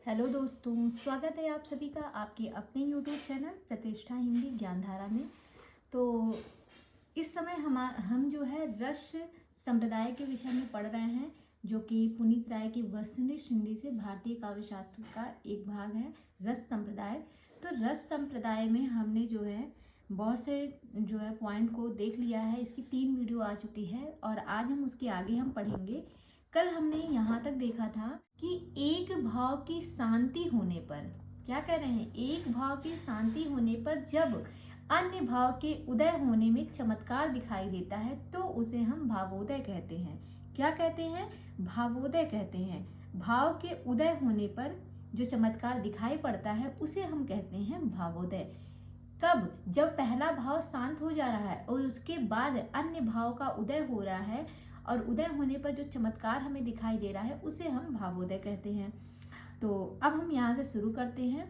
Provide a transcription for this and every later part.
Hello दोस्तों, स्वागत है आप सभी का आपके अपने यूट्यूब चैनल प्रतिष्ठा हिंदी ज्ञानधारा में। तो इस समय हम जो है रस संप्रदाय के विषय में पढ़ रहे हैं, जो कि पुनीत राय की वस्तुनिष्ठ हिंदी से भारतीय काव्य शास्त्र का एक भाग है रस संप्रदाय। तो रस संप्रदाय में हमने जो है बहुत से जो है पॉइंट को देख लिया है। इसकी 3 वीडियो आ चुकी है और आज हम उसके आगे हम पढ़ेंगे। कल हमने यहाँ तक देखा था कि एक भाव की शांति होने पर, क्या कह रहे हैं, एक भाव की शांति होने पर जब अन्य भाव के उदय होने में चमत्कार दिखाई देता है तो उसे हम भावोदय कहते हैं। क्या कहते हैं? भावोदय कहते हैं। भाव के उदय होने पर जो चमत्कार दिखाई पड़ता है उसे हम कहते हैं भावोदय। कब? जब पहला भाव शांत हो जा रहा है और उसके बाद अन्य भाव का उदय हो रहा है और उदय होने पर जो चमत्कार हमें दिखाई दे रहा है उसे हम भावोदय कहते हैं। तो अब हम यहाँ से शुरू करते हैं।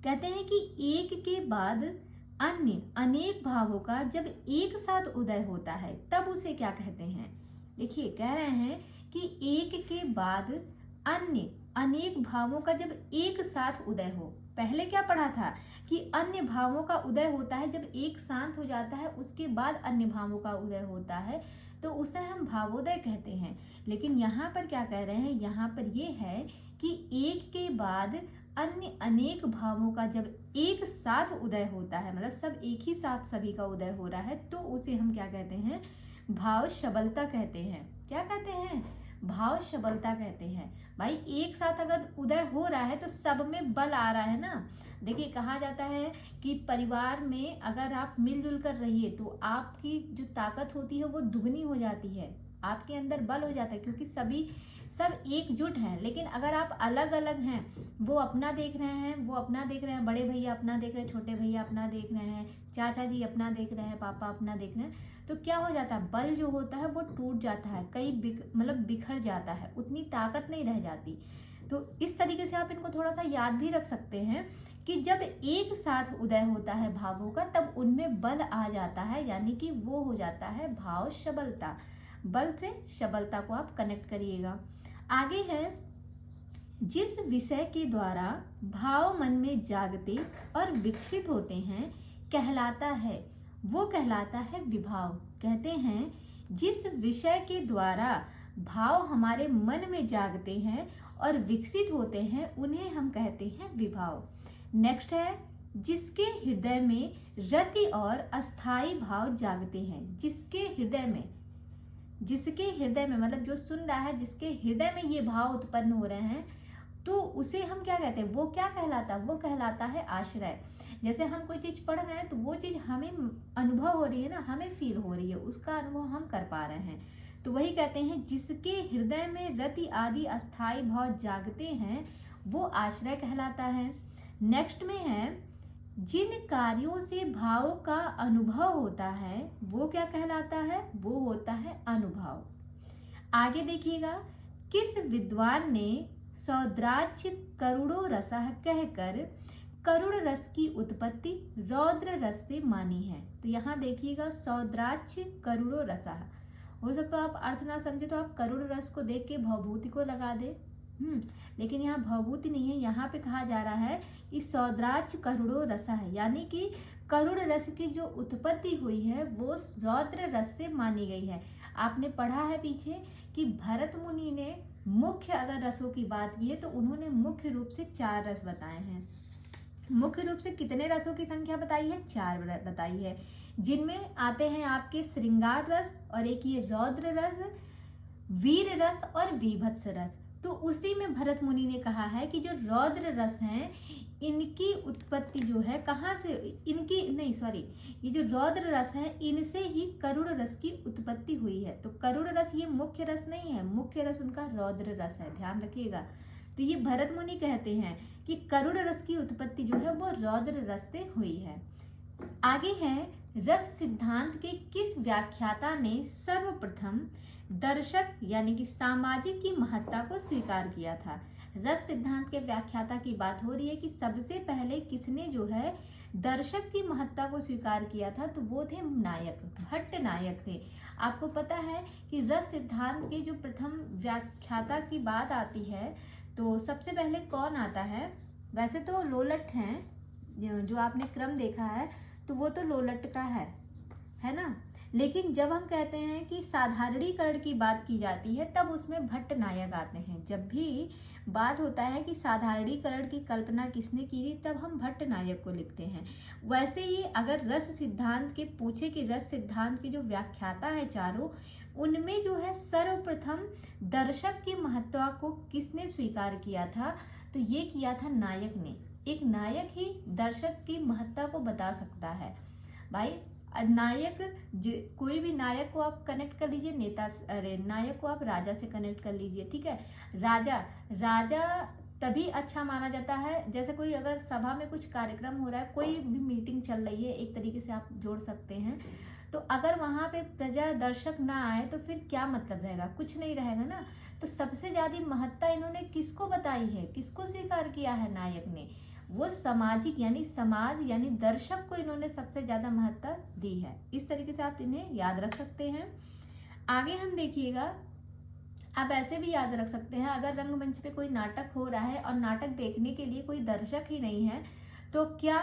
कहते हैं कि एक के बाद अन्य अनेक भावों का जब एक साथ उदय होता है तब उसे क्या कहते हैं? देखिए, कह रहे हैं कि एक के बाद अन्य अनेक भावों का जब एक साथ उदय हो। पहले क्या पढ़ा था कि अन्य भावों का उदय होता है जब एक शांत हो जाता है, उसके बाद अन्य भावों का उदय होता है तो उसे हम भावोदय कहते हैं। लेकिन यहाँ पर क्या कह रहे हैं? यहाँ पर ये है कि एक के बाद अन्य अनेक भावों का जब एक साथ उदय होता है, मतलब सब एक ही साथ सभी का उदय हो रहा है, तो उसे हम क्या कहते हैं? भाव शबलता कहते हैं। क्या कहते हैं? भाव शबलता कहते हैं। भाई, एक साथ अगर उदय हो रहा है तो सब में बल आ रहा है ना। देखिए, कहा जाता है कि परिवार में अगर आप मिलजुल कर रहिए तो आपकी जो ताकत होती है वो दुगनी हो जाती है, आपके अंदर बल हो जाता है, क्योंकि सब एकजुट हैं। लेकिन अगर आप अलग अलग हैं, वो अपना देख रहे हैं, वो अपना देख रहे हैं, बड़े भैया अपना देख रहे हैं, छोटे भैया अपना देख रहे हैं, चाचा जी अपना देख रहे हैं, पापा अपना देख रहे हैं, तो क्या हो जाता है? बल जो होता है वो टूट जाता है, मतलब बिखर जाता है, उतनी ताकत नहीं रह जाती। तो इस तरीके से आप इनको थोड़ा सा याद भी रख सकते हैं कि जब एक साथ उदय होता है भावों का तब उनमें बल आ जाता है, यानी कि वो हो जाता है भाव शबलता। बल से शबलता को आप कनेक्ट करिएगा। आगे है, जिस विषय के द्वारा भाव मन में जागते और विकसित होते हैं कहलाता है, वो कहलाता है विभाव। कहते हैं जिस विषय के द्वारा भाव हमारे मन में जागते हैं और विकसित होते हैं उन्हें हम कहते हैं विभाव। नेक्स्ट है, जिसके हृदय में रति और अस्थाई भाव जागते हैं। जिसके हृदय में मतलब जो सुन रहा है, जिसके हृदय में ये भाव उत्पन्न हो रहे हैं तो उसे हम क्या कहते हैं? वो क्या कहलाता है? वो कहलाता है आश्रय। जैसे हम कोई चीज पढ़ रहे हैं तो वो चीज हमें अनुभव हो रही है ना, हमें फील हो रही है, उसका अनुभव हम कर पा रहे हैं, तो वही कहते हैं जिसके हृदय में रति आदि अस्थाई भाव जागते हैं वो आश्रय कहलाता है। नेक्स्ट में है, जिन कार्यों से भाव का अनुभव होता है वो क्या कहलाता है? वो होता है अनुभव। आगे देखिएगा, किस विद्वान ने सौद्राच्य करुणो रसः कहकर करुण रस की उत्पत्ति रौद्र रस से मानी है? तो यहाँ देखिएगा, सौद्राच्य करुणो रसः, हो सकता है आप अर्थ ना समझे तो आप करुण रस को देख के भवभूति को लगा दे, लेकिन यहाँ भवभूति नहीं है, यहाँ पे कहा जा रहा है कि सौद्राच्य करुणो रस है, यानी कि करुण रस की जो उत्पत्ति हुई है वो रौद्र रस से मानी गई है। आपने पढ़ा है पीछे कि भरत मुनि ने मुख्य अगर रसों की बात की है तो उन्होंने मुख्य रूप से 4 रस बताए हैं। मुख्य रूप से कितने रसों की संख्या बताई है? 4 बताई है, जिनमें आते हैं आपके श्रृंगार रस और एक ये रौद्र रस, वीर रस और वीभत्स रस। तो उसी में भरत मुनि ने कहा है कि जो रौद्र रस हैं इनकी उत्पत्ति जो है कहाँ से, ये जो रौद्र रस है इनसे ही करुण रस की उत्पत्ति हुई है। तो करुण रस ये मुख्य रस नहीं है, मुख्य रस उनका रौद्र रस है, ध्यान रखिएगा। तो ये भरत मुनि कहते हैं कि करुण रस की उत्पत्ति जो है वो रौद्र रस से हुई है। आगे है, रस सिद्धांत के किस व्याख्याता ने सर्वप्रथम दर्शक यानी कि सामाजिक की महत्ता को स्वीकार किया था? रस सिद्धांत के व्याख्याता की बात हो रही है कि सबसे पहले किसने जो है दर्शक की महत्ता को स्वीकार किया था, तो वो थे नायक, भट्ट नायक थे। आपको पता है कि रस सिद्धांत के जो प्रथम व्याख्याता की बात आती है तो सबसे पहले कौन आता है? वैसे तो लोलट हैं, जो आपने क्रम देखा है तो वो तो लोलट का है ना। लेकिन जब हम कहते हैं कि साधारणीकरण की बात की जाती है तब उसमें भट्ट नायक आते हैं। जब भी बात होता है कि साधारणीकरण की कल्पना किसने की थी तब हम भट्ट नायक को लिखते हैं। वैसे ही अगर रस सिद्धांत के पूछे कि रस सिद्धांत की जो व्याख्याता है चारों, उनमें जो है सर्वप्रथम दर्शक की महत्ता को किसने स्वीकार किया था? तो ये किया था नायक ने। एक नायक ही दर्शक की महत्ता को बता सकता है। भाई नायक, कोई भी नायक को आप कनेक्ट कर लीजिए नेता, अरे नायक को आप राजा से कनेक्ट कर लीजिए, ठीक है। राजा तभी अच्छा माना जाता है, जैसे कोई अगर सभा में कुछ कार्यक्रम हो रहा है, कोई भी मीटिंग चल रही है, एक तरीके से आप जोड़ सकते हैं, तो अगर वहां पे प्रजा दर्शक ना आए तो फिर क्या मतलब रहेगा? कुछ नहीं रहेगा ना। तो सबसे ज्यादा महत्ता इन्होंने किसको बताई है, किसको स्वीकार किया है नायक ने? वो सामाजिक यानी समाज यानी दर्शक को इन्होंने सबसे ज्यादा महत्ता दी है। इस तरीके से आप इन्हें याद रख सकते हैं। आगे हम देखिएगा, आप ऐसे भी याद रख सकते हैं, अगर रंगमंच पे कोई नाटक हो रहा है और नाटक देखने के लिए कोई दर्शक ही नहीं है तो क्या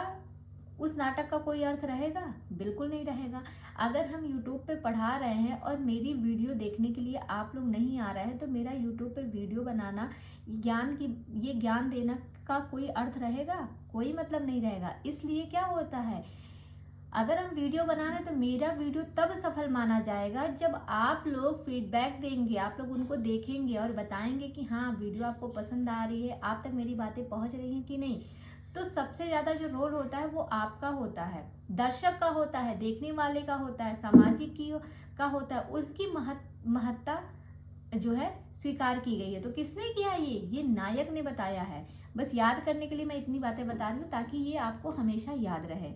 उस नाटक का कोई अर्थ रहेगा? बिल्कुल नहीं रहेगा। अगर हम YouTube पे पढ़ा रहे हैं और मेरी वीडियो देखने के लिए आप लोग नहीं आ रहे हैं तो मेरा YouTube पे वीडियो बनाना, ज्ञान देना का कोई अर्थ रहेगा? कोई मतलब नहीं रहेगा। इसलिए क्या होता है, अगर हम वीडियो बना रहे हैं तो मेरा वीडियो तब सफल माना जाएगा जब आप लोग फीडबैक देंगे, आप लोग उनको देखेंगे और बताएंगे कि हाँ वीडियो आपको पसंद आ रही है, आप तक मेरी बातें पहुंच रही हैं कि नहीं। तो सबसे ज्यादा जो रोल होता है वो आपका होता है, दर्शक का होता है, देखने वाले का होता है, सामाजिक का होता है। उसकी महत्ता जो है स्वीकार की गई है। तो किसने किया? ये नायक ने बताया है। बस याद करने के लिए मैं इतनी बातें बता रही हूँ ताकि ये आपको हमेशा याद रहे।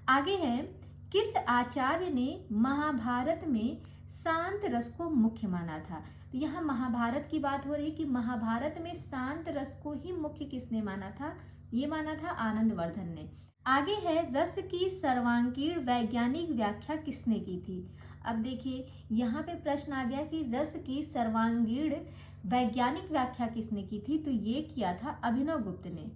आगे है, किस आचार्य ने महाभारत में शांत रस को मुख्य माना था? तो यहाँ महाभारत की बात हो रही कि महाभारत में शांत रस को ही मुख्य किसने माना था? ये माना था आनंदवर्धन ने। आगे है, रस की सर्वांगीण वैज्ञानिक व्याख्या किसने की थी? अब देखिए यहाँ पे प्रश्न आ गया कि रस की सर्वांगीण वैज्ञानिक व्याख्या किसने की थी? तो ये किया था अभिनव गुप्त ने।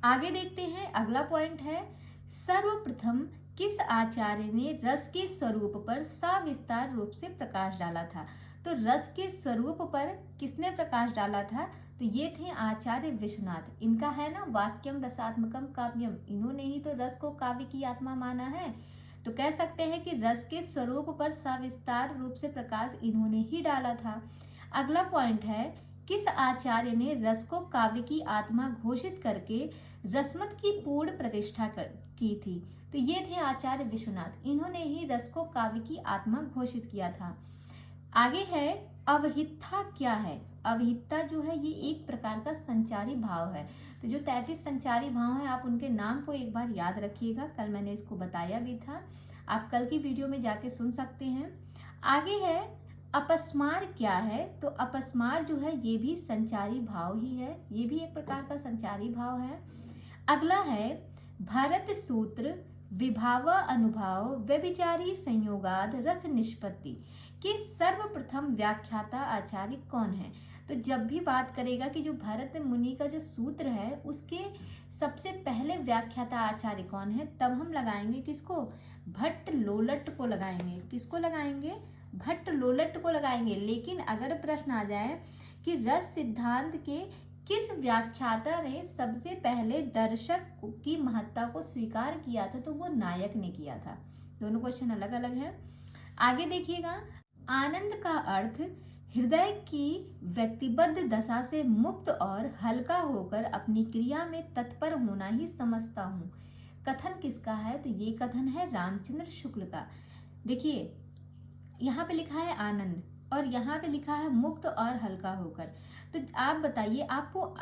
आगे देखते हैं, अगला पॉइंट है, सर्वप्रथम किस आचार्य ने रस के स्वरूप पर सविस्तार रूप से प्रकाश डाला था? तो रस के स्वरूप पर किसने प्रकाश डाला था? तो ये थे आचार्य विश्वनाथ। इनका है ना वाक्यम रसात्मकम काव्यम, इन्होंने ही तो रस को काव्य की आत्मा माना है। तो कह सकते हैं कि रस के स्वरूप पर सविस्तार रूप से प्रकाश इन्होंने ही डाला था। अगला पॉइंट है, किस आचार्य ने रस को काव्य की आत्मा घोषित करके रसमत की पूर्ण प्रतिष्ठा की थी? तो ये थे आचार्य विश्वनाथ, इन्होंने ही रस को काव्य की आत्मा घोषित किया था। आगे है, अवहिता क्या है? अवहिता जो है ये एक प्रकार का संचारी भाव है। तो जो 33 संचारी भाव हैं आप उनके नाम को एक बार याद रखिएगा, कल मैंने इसको बताया भी था, आप कल की वीडियो में जाके सुन सकते हैं। आगे है, अपस्मार क्या है? तो अपस्मार जो है ये भी संचारी भाव ही है, ये भी एक प्रकार का संचारी भाव है। अगला है, भरत सूत्र विभाव अनुभाव व्यभिचारी संयोगाद रस निष्पत्ति के सर्वप्रथम व्याख्याता आचार्य कौन है? तो जब भी बात करेगा कि जो भरत मुनि का जो सूत्र है उसके सबसे पहले व्याख्याता आचार्य कौन है, तब हम लगाएंगे किसको? भट्ट लोलट को लगाएंगे। किसको लगाएंगे? भट्ट लोलट को लगाएंगे। लेकिन अगर प्रश्न आ जाए कि रस सिद्धांत के किस व्याख्याता ने सबसे पहले दर्शक की महत्ता को स्वीकार किया था, तो वो नायक ने किया था। दोनों क्वेश्चन अलग अलग हैं। आगे देखिएगा, आनंद का अर्थ हृदय की व्यक्तिबद्ध दशा से मुक्त और हल्का होकर अपनी क्रिया में तत्पर होना ही समझता हूँ। कथन किसका है? तो ये कथन है रामचंद्र शुक्ल का। देखिए यहाँ पे लिखा है आनंद और यहाँ पे लिखा है मुक्त और हल्का होकर। तो आप बताइए आपको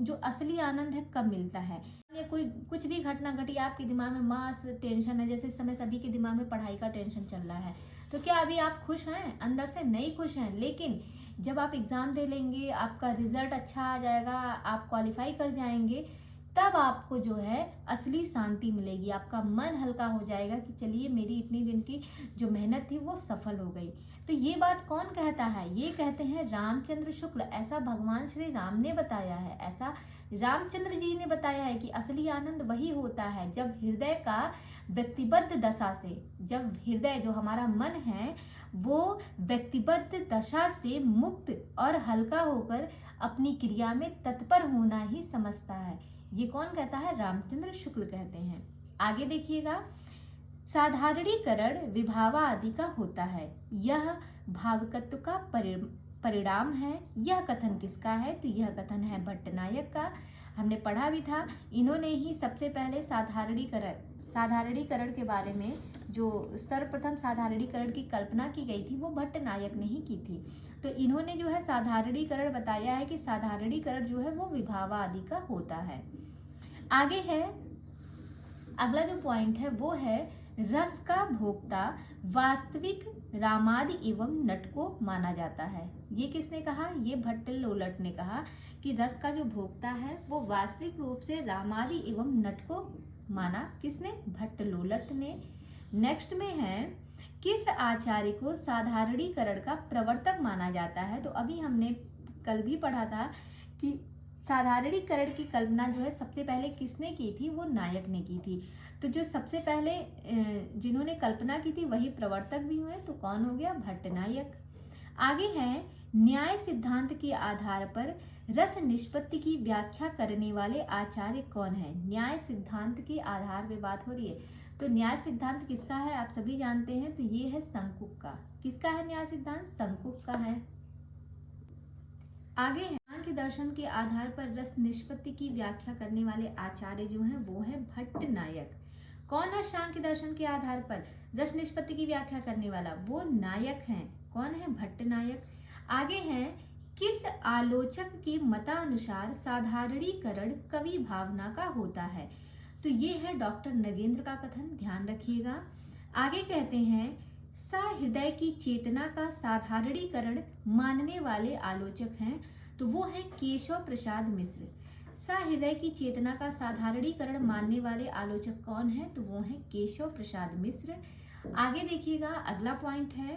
जो असली आनंद है कब मिलता है? या कोई कुछ भी घटना घटी, आपके दिमाग में मास टेंशन है, जैसे इस समय सभी के दिमाग में पढ़ाई का टेंशन चल रहा है, तो क्या अभी आप खुश हैं? अंदर से नहीं खुश हैं। लेकिन जब आप एग्जाम दे लेंगे, आपका रिजल्ट अच्छा आ जाएगा, आप क्वालिफाई कर जाएंगे, तब आपको जो है असली शांति मिलेगी, आपका मन हल्का हो जाएगा कि चलिए मेरी इतनी दिन की जो मेहनत थी वो सफल हो गई। तो ये बात कौन कहता है? ये कहते हैं रामचंद्र शुक्ल। ऐसा भगवान श्री राम ने बताया है, ऐसा रामचंद्र जी ने बताया है कि असली आनंद वही होता है जब हृदय का व्यक्तिबद्ध दशा से, जब हृदय जो हमारा मन है वो व्यक्तिबद्ध दशा से मुक्त और हल्का होकर अपनी क्रिया में तत्पर होना ही समझता है। ये कौन कहता है? रामचंद्र शुक्ल कहते हैं। आगे देखिएगा, साधारणीकरण विभावा आदि का होता है, यह भावकत्व का परिणाम है। यह कथन किसका है? तो यह कथन है भट्टनायक का। हमने पढ़ा भी था, इन्होंने ही सबसे पहले साधारणीकरण के बारे में, जो सर्वप्रथम साधारणीकरण की कल्पना की गई थी वो भट्टनायक ने ही की थी। तो इन्होंने जो है साधारणीकरण बताया है कि साधारणीकरण जो है वो विभावा आदि का होता है। आगे है, अगला जो पॉइंट है वो है रस का भोक्ता वास्तविक रामादि एवं नट को माना जाता है। ये किसने कहा? ये भट्टलोलट ने कहा कि रस का जो भोक्ता है वो वास्तविक रूप से रामादि एवं नट को माना। किसने? भट्टलोलट ने। नेक्स्ट में है, किस आचार्य को साधारणीकरण का प्रवर्तक माना जाता है? तो अभी हमने कल भी पढ़ा था कि साधारणीकरण की कल्पना जो है सबसे पहले किसने की थी? वो नायक ने की थी। तो जो सबसे पहले जिन्होंने कल्पना की थी वही प्रवर्तक भी हुए, तो कौन हो गया? भट्टनायक। आगे है, न्याय सिद्धांत के आधार पर रस निष्पत्ति की व्याख्या करने वाले आचार्य कौन है? न्याय सिद्धांत के आधार पे बात हो रही है, तो न्याय सिद्धांत किसका है? आप सभी जानते हैं, तो ये है शंकुक का। किसका है न्याय सिद्धांत? शंकुक का है। आगे है, सांख्य दर्शन के आधार पर रस निष्पत्ति की व्याख्या करने वाले आचार्य जो हैं वो है भट्टनायक। कौन है सांख्य दर्शन के आधार पर रस निष्पत्ति की व्याख्या करने वाला? वो नायक हैं। कौन है? भट्टनायक। आगे है, किस आलोचक के मतानुसार साधारणीकरण कवि भावना का होता है? तो ये है डॉक्टर नगेंद्र का कथन, ध्यान रखिएगा। आगे कहते हैं, सहृदय की चेतना का साधारणीकरण मानने वाले आलोचक हैं, तो वो है केशव प्रसाद मिश्र। सहृदय की चेतना का साधारणीकरण मानने वाले आलोचक कौन है? तो वो है केशव प्रसाद मिश्र। आगे देखिएगा, अगला पॉइंट है,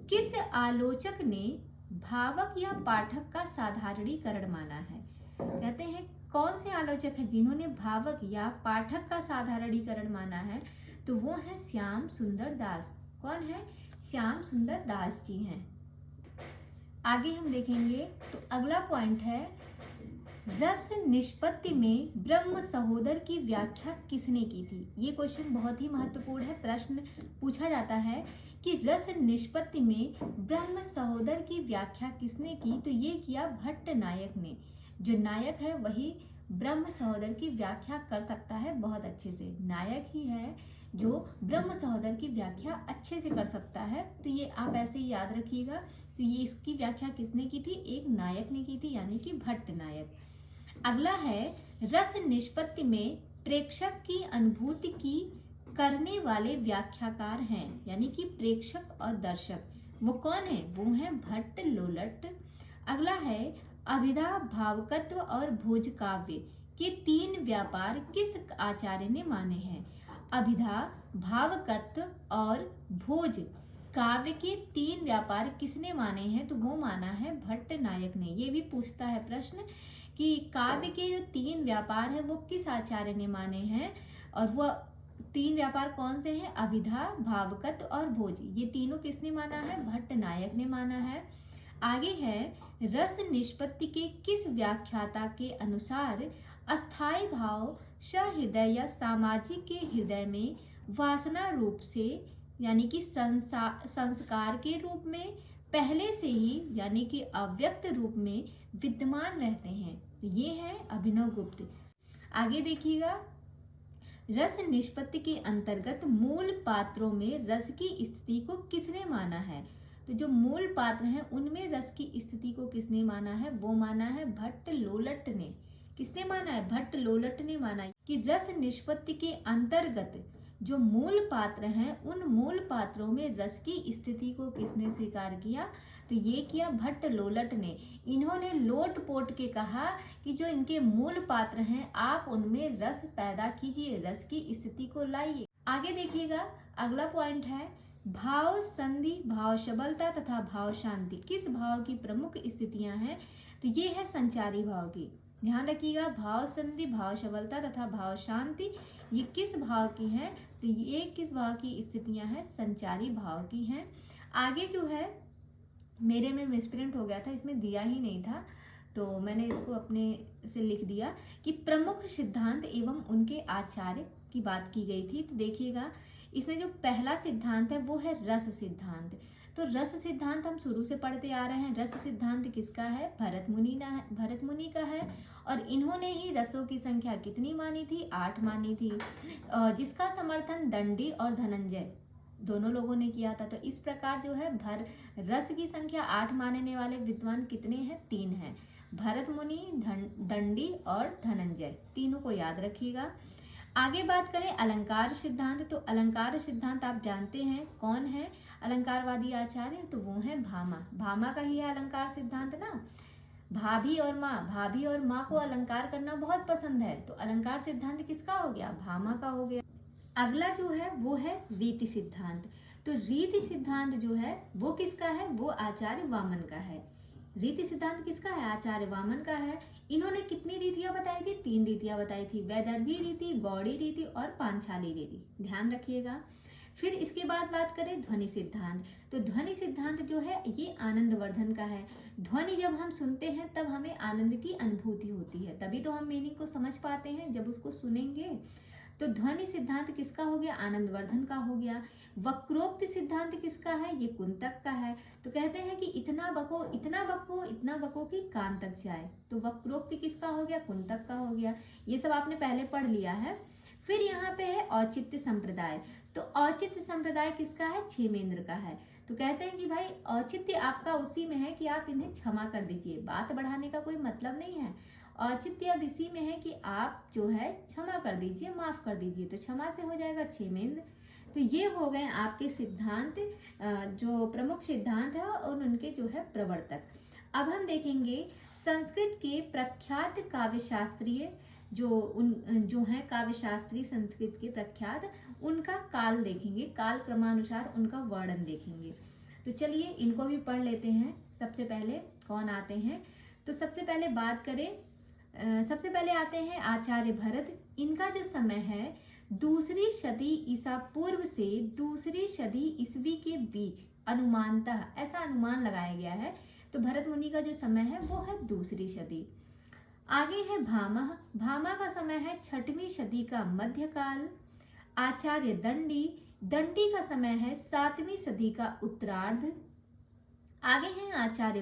किस आलोचक ने भावक या पाठक का साधारणीकरण माना है? कहते हैं कौन से आलोचक हैं जिन्होंने भावक या पाठक का साधारणीकरण माना है? तो वो है श्याम सुंदर दास। कौन है? श्याम सुंदर दास जी हैं। आगे हम देखेंगे, तो अगला पॉइंट है, रस निष्पत्ति में ब्रह्म सहोदर की व्याख्या किसने की थी? ये क्वेश्चन बहुत ही महत्वपूर्ण है। प्रश्न पूछा जाता है कि रस निष्पत्ति में ब्रह्म सहोदर की व्याख्या किसने की? तो ये किया भट्टनायक ने। जो नायक है वही ब्रह्म सहोदर की व्याख्या कर सकता है बहुत अच्छे से। नायक ही है जो ब्रह्म सहोदर की व्याख्या अच्छे से कर सकता है। तो ये आप ऐसे ही याद रखिएगा। तो ये इसकी व्याख्या किसने की थी? एक नायक ने की थी, यानी कि भट्टनायक। अगला है, रस निष्पत्ति में प्रेक्षक की अनुभूति की करने वाले व्याख्याकार हैं, यानी कि प्रेक्षक और दर्शक, वो कौन है? वो है भट्टलोलट। अगला है, अभिधा भावकत्व और भोज काव्य के 3 व्यापार किस आचार्य ने माने हैं? अभिधा, भावकत्व और भोज काव्य के 3 व्यापार किसने माने हैं? तो वो माना है भट्टनायक ने। ये भी पूछता है प्रश्न कि काव्य के जो 3 व्यापार हैं वो किस आचार्य ने माने हैं, और वो 3 व्यापार कौन से हैं? अभिधा, भावकत्व और भोज। ये तीनों किसने माना है? भट्टनायक ने माना है। आगे है, रस निष्पत्ति के किस व्याख्याता के अनुसार अस्थाई भाव सहृदय या सामाजिक के हृदय में वासना रूप से, यानी कि संस्कार के रूप में पहले से ही, यानी कि अव्यक्त रूप में विद्यमान रहते हैं? तो ये है अभिनव गुप्त। आगे देखिएगा, रस निष्पत्ति के अंतर्गत मूल पात्रों में रस की स्थिति को किसने माना है? तो जो मूल पात्र हैं उनमें रस की स्थिति को किसने माना है? वो माना है भट्टलोलट ने। किसने माना है? भट्टलोलट ने माना कि रस निष्पत्ति के अंतर्गत जो मूल पात्र हैं उन मूल पात्रों में रस की स्थिति को किसने स्वीकार किया? तो ये किया भट्ट लोलट ने। इन्होंने लोट पोट के कहा कि जो इनके मूल पात्र हैं आप उनमें रस पैदा कीजिए, रस की स्थिति को लाइए। आगे देखिएगा, अगला पॉइंट है भाव संधि, भाव सबलता तथा भाव शांति किस भाव की प्रमुख स्थितियां हैं? तो ये है संचारी भाव की। ध्यान रखिएगा, भाव संधि, भाव सबलता तथा भाव शांति ये किस भाव की हैं? तो ये किस भाव की स्थितियां हैं? संचारी भाव की हैं। आगे जो है मेरे में मिसप्रिंट हो गया था, इसमें दिया ही नहीं था तो मैंने इसको अपने से लिख दिया कि प्रमुख सिद्धांत एवं उनके आचार्य की बात की गई थी। तो देखिएगा, इसमें जो पहला सिद्धांत है वो है रस सिद्धांत। तो रस सिद्धांत हम शुरू से पढ़ते आ रहे हैं। रस सिद्धांत किसका है? भरत मुनि का है। और इन्होंने ही रसों की संख्या कितनी मानी थी? 8 मानी थी, जिसका समर्थन दंडी और धनंजय दोनों लोगों ने किया था। तो इस प्रकार जो है रस की संख्या 8 मानने वाले विद्वान कितने हैं? 3 हैं, भरत मुनि, दंडी और धनंजय, तीनों को याद रखिएगा। आगे बात करें अलंकार सिद्धांत। तो अलंकार सिद्धांत आप जानते हैं कौन है अलंकारवादी आचार्य? तो वो है भामा का ही है अलंकार सिद्धांत ना। भाभी और माँ को अलंकार करना बहुत पसंद है, तो अलंकार सिद्धांत किसका हो गया? भामा का हो गया। अगला जो है वो है रीति सिद्धांत। तो रीति सिद्धांत जो है वो किसका है? वो आचार्य वामन का है। रीति सिद्धांत किसका है? आचार्य वामन का है। इन्होंने कितनी रीतियां बताई थी? 3 रीतियां बताई थी, वैदर्भी रीति, गौड़ी रीति और पांचाली रीति, ध्यान रखिएगा। फिर इसके बाद बात करें ध्वनि सिद्धांत। तो ध्वनि सिद्धांत जो है ये आनंदवर्धन का है। ध्वनि जब हम सुनते हैं तब हमें आनंद की अनुभूति होती है, तभी तो हम मीनिंग को समझ पाते हैं जब उसको सुनेंगे। तो ध्वनि सिद्धांत किसका हो गया? आनंदवर्धन का हो गया। वक्रोक्ति सिद्धांत किसका है? ये कुंतक का है। तो कहते हैं कि इतना बको इतना बको इतना बको कि कान तक जाए। तो वक्रोक्ति किसका हो गया? कुंतक का हो गया। ये सब आपने पहले पढ़ लिया है। फिर यहाँ पे है औचित्य संप्रदाय। तो औचित्य संप्रदाय किसका है? क्षेमेंद्र का है। तो कहते हैं कि भाई औचित्य आपका उसी में है कि आप इन्हें क्षमा कर दीजिए, बात बढ़ाने का कोई मतलब नहीं है। औचित्य अब इसी में है कि आप जो है क्षमा कर दीजिए, माफ कर दीजिए, तो क्षमा से हो जाएगा क्षेमेंद्र। तो ये हो गए आपके सिद्धांत, जो प्रमुख सिद्धांत है और उनके जो है प्रवर्तक। अब हम देखेंगे संस्कृत के प्रख्यात काव्यशास्त्रीय जो हैं काव्यशास्त्री संस्कृत के प्रख्यात, उनका काल देखेंगे, काल क्रमानुसार उनका वर्णन देखेंगे। तो चलिए इनको भी पढ़ लेते हैं। सबसे पहले कौन आते हैं? तो सबसे पहले आते हैं आचार्य भरत। इनका जो समय है 2री सदी ईसा पूर्व से 2री सदी ईस्वी के बीच, अनुमानतः ऐसा अनुमान लगाया गया है। तो भरत मुनि का जो समय है वो है 2री सदी। आगे है भामा का समय है 6वीं सदी का मध्यकाल। आचार्य दंडी का समय है 7वीं सदी का उत्तरार्ध। आगे है आचार्य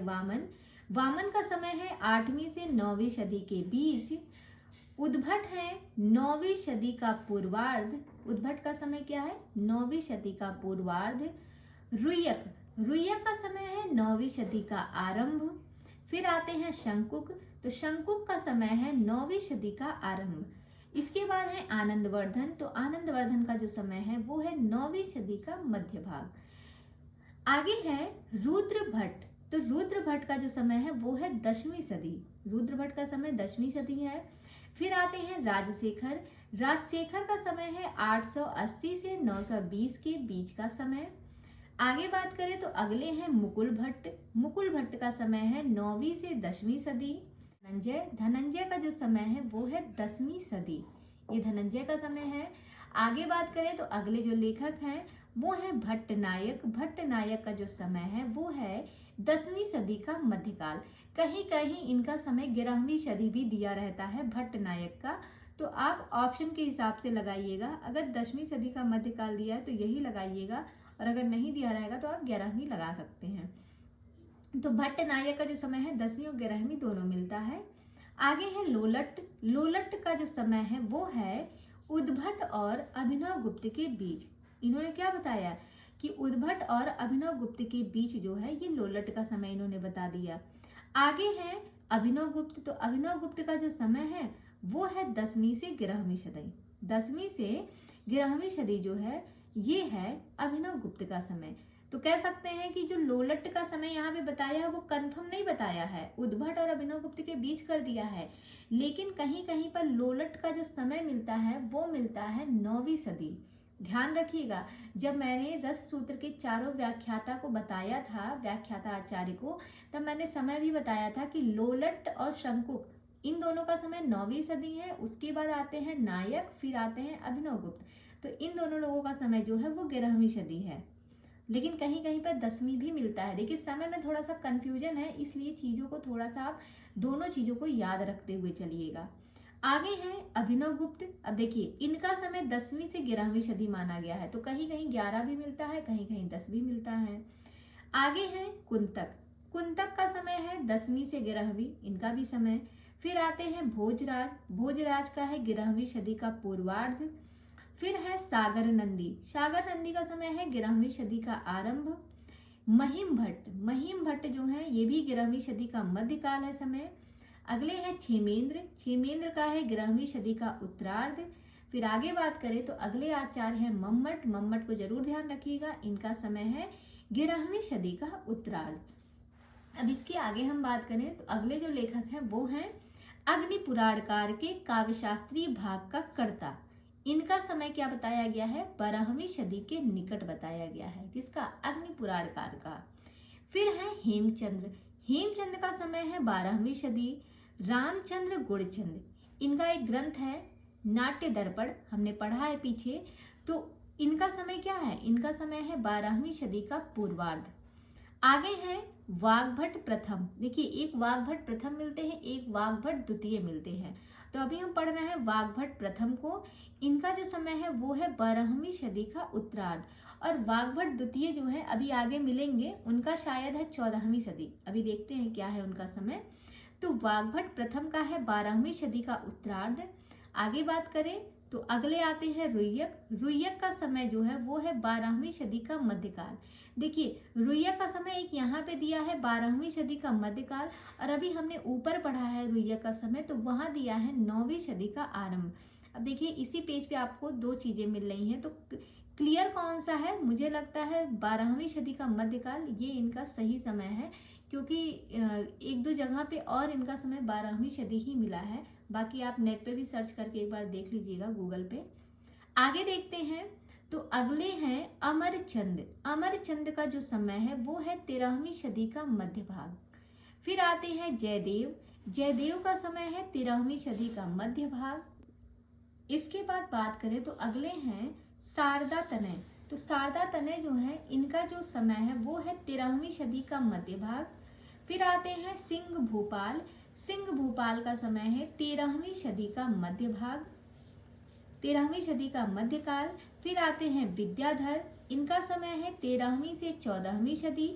वामन का समय है 8वीं से 9वीं सदी के बीच। उद्भट है 9वीं सदी का पूर्वार्ध। उद्भट का समय क्या है? 9वीं सदी का पूर्वार्ध। रुयक का समय है 9वीं सदी का आरंभ। फिर आते हैं शंकुक। तो शंकुक का समय है 9वीं सदी का आरंभ। इसके बाद है आनंदवर्धन। तो आनंदवर्धन का जो समय है वो है 9वीं सदी का मध्य भाग। आगे है रुद्र भट्ट। तो रुद्र भट्ट का जो समय है वो है 10वीं सदी। रुद्र भट्ट का समय 10वीं सदी है। फिर आते हैं राजशेखर का समय है 880 से 920 के बीच का समय। आगे बात करें तो अगले हैं मुकुल भट्ट का समय है 9वीं से 10वीं सदी। धनंजय का जो समय है वो है 10वीं सदी, ये धनंजय का समय है। आगे बात करें तो अगले जो लेखक हैं वो है भट्टनायक का जो समय है वो है 10वीं सदी का मध्यकाल। कहीं कहीं इनका समय 11वीं सदी भी दिया रहता है भट्टनायक का, तो आप ऑप्शन के हिसाब से लगाइएगा। अगर 10वीं सदी का मध्यकाल दिया है तो यही लगाइएगा, और अगर नहीं दिया रहेगा तो आप 11वीं लगा सकते हैं। तो भट्टनायक का जो समय है 10वीं और 11वीं दोनों मिलता है। आगे है लोलट का जो समय है वो है उद्भट और अभिनव गुप्त के बीच। इन्होंने क्या बताया कि उद्भट और अभिनव गुप्त के बीच जो है ये लोलट का समय इन्होंने बता दिया। आगे है अभिनव गुप्त। तो अभिनव गुप्त का जो समय है वो है 10वीं से 11वीं सदी। 10वीं से 11वीं सदी जो है ये है अभिनव गुप्त का समय। तो कह सकते हैं कि जो लोलट का समय यहाँ पे बताया है वो कंफर्म नहीं बताया है, उद्भट और अभिनवगुप्त के बीच कर दिया है, लेकिन कहीं कहीं पर लोलट का जो समय मिलता है वो मिलता है 9वीं सदी। ध्यान रखिएगा, जब मैंने रस सूत्र के चारों व्याख्याता को बताया था, व्याख्याता आचार्य को, तब मैंने समय भी बताया था कि लोलट और शंकुक इन दोनों का समय 9वीं सदी है। उसके बाद आते हैं नायक, फिर आते हैं अभिनवगुप्त। तो इन दोनों लोगों का समय जो है वो 11वीं सदी है, लेकिन कहीं कहीं पर 10वीं भी मिलता है। देखिए समय में थोड़ा सा कंफ्यूजन है, इसलिए चीजों को थोड़ा सा आप दोनों चीजों को याद रखते हुए चलिएगा। आगे है अभिनवगुप्त। अब देखिए इनका समय 10वीं से 11वीं सदी माना गया है, तो कहीं कहीं 11 भी मिलता है, कहीं कहीं 10 भी मिलता है। आगे है कुंतक। कुंतक का समय है 10वीं से 11वीं, इनका भी समय। फिर आते हैं भोजराज। भोजराज का है 11वीं सदी का पूर्वार्ध। फिर है सागर नंदी। सागर नंदी का समय है 11वीं सदी का आरंभ। महिम भट्ट। महिम भट्ट जो है ये भी 11वीं सदी का मध्यकाल है समय। अगले है क्षेमेंद्र। क्षेमेंद्र का है 11वीं सदी का उत्तरार्ध। फिर आगे बात करें तो अगले आचार्य है मम्मट। मम्मट को जरूर ध्यान रखिएगा, इनका समय है 11वीं सदी का उत्तरार्ध। अब इसके आगे हम बात करें तो अगले जो लेखक हैं वो हैं अग्नि पुराणकार के काव्यशास्त्रीय भाग का कर्ता। इनका समय क्या बताया गया है? 12वीं सदी के निकट बताया गया है। किसका? अग्नि पुराणकार का। फिर है हेमचंद्र। हेमचंद्र का समय है 12वीं सदी। रामचंद्र गुणचंद, इनका एक ग्रंथ है नाट्य दर्पण, हमने पढ़ा है पीछे। तो इनका समय क्या है? इनका समय है 12वीं सदी का पूर्वार्ध। आगे है वाग्भट प्रथम। देखिए एक वाग्भट प्रथम मिलते हैं, एक वाग्भट द्वितीय मिलते हैं। तो अभी हम पढ़ रहे हैं वाग्भट प्रथम को। इनका जो समय है वो है 12वीं सदी का उत्तरार्ध। और वाग्भट द्वितीय जो है अभी आगे मिलेंगे, उनका शायद है 14वीं सदी। अभी देखते हैं क्या है उनका समय। तो वाग्भट प्रथम का है 12वीं सदी का उत्तरार्ध। आगे बात करें तो अगले आते हैं रुय्यक। रुय्यक का समय जो है वो है 12वीं सदी का मध्यकाल। देखिए रुय्यक का समय एक यहाँ पे दिया है 12वीं सदी का मध्यकाल, और अभी हमने ऊपर पढ़ा है रुय्यक का समय, तो वहां दिया है 9वीं सदी का आरंभ। अब देखिए इसी पेज पे आपको दो चीजें मिल रही हैं, तो क्लियर कौन सा है? मुझे लगता है 12वीं सदी का मध्यकाल ये इनका सही समय है, क्योंकि एक दो जगह पे और इनका समय 12वीं सदी ही मिला है। बाकी आप नेट पे भी सर्च करके एक बार देख लीजिएगा गूगल पे। आगे देखते हैं तो अगले हैं अमरचंद। अमरचंद का जो समय है वो है 13वीं सदी का मध्य भाग। फिर आते हैं जयदेव। जयदेव का समय है 13वीं सदी का मध्य भाग। इसके बाद बात करें तो अगले हैं शारदा तनय। तो शारदा तनय जो है इनका जो समय है वो है 13वीं सदी का मध्य भाग। फिर आते हैं सिंह भूपाल। सिंह भूपाल का समय है 13वीं सदी का मध्य भाग, 13वीं सदी का मध्यकाल। फिर आते हैं विद्याधर। इनका समय है 13वीं से 14वीं सदी।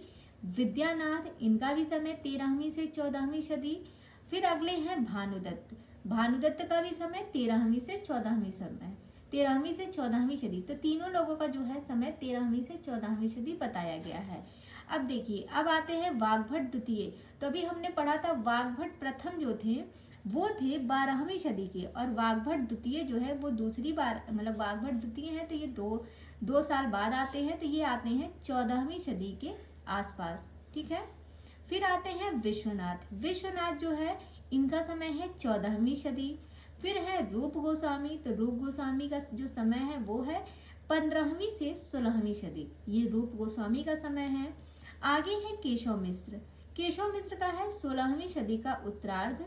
विद्यानाथ, इनका भी समय 13वीं से 14वीं सदी। फिर अगले हैं भानुदत्त। भानुदत्त का भी समय 13वीं से 14वीं समय, 13वीं से 14वीं सदी। तो तीनों लोगों का जो है समय 13वीं से 14वीं सदी बताया गया है। अब देखिए अब आते हैं वाग्भट द्वितीय। तो अभी हमने पढ़ा था वाग्भट प्रथम जो थे वो थे 12वीं सदी के, और वाग्भट द्वितीय जो है वो दूसरी बार, मतलब वाग्भट द्वितीय है तो ये दो साल बाद आते हैं, तो ये आते हैं 14वीं सदी के आसपास। ठीक है। फिर आते हैं विश्वनाथ। विश्वनाथ जो है इनका समय है 14वीं सदी। फिर है रूप गोस्वामी। तो रूप गोस्वामी का जो समय है वो है 15वीं से 16वीं सदी, ये रूप गोस्वामी का समय है। आगे है केशव मिश्र। केशव मिश्र का है 16वीं सदी का उत्तरार्ध।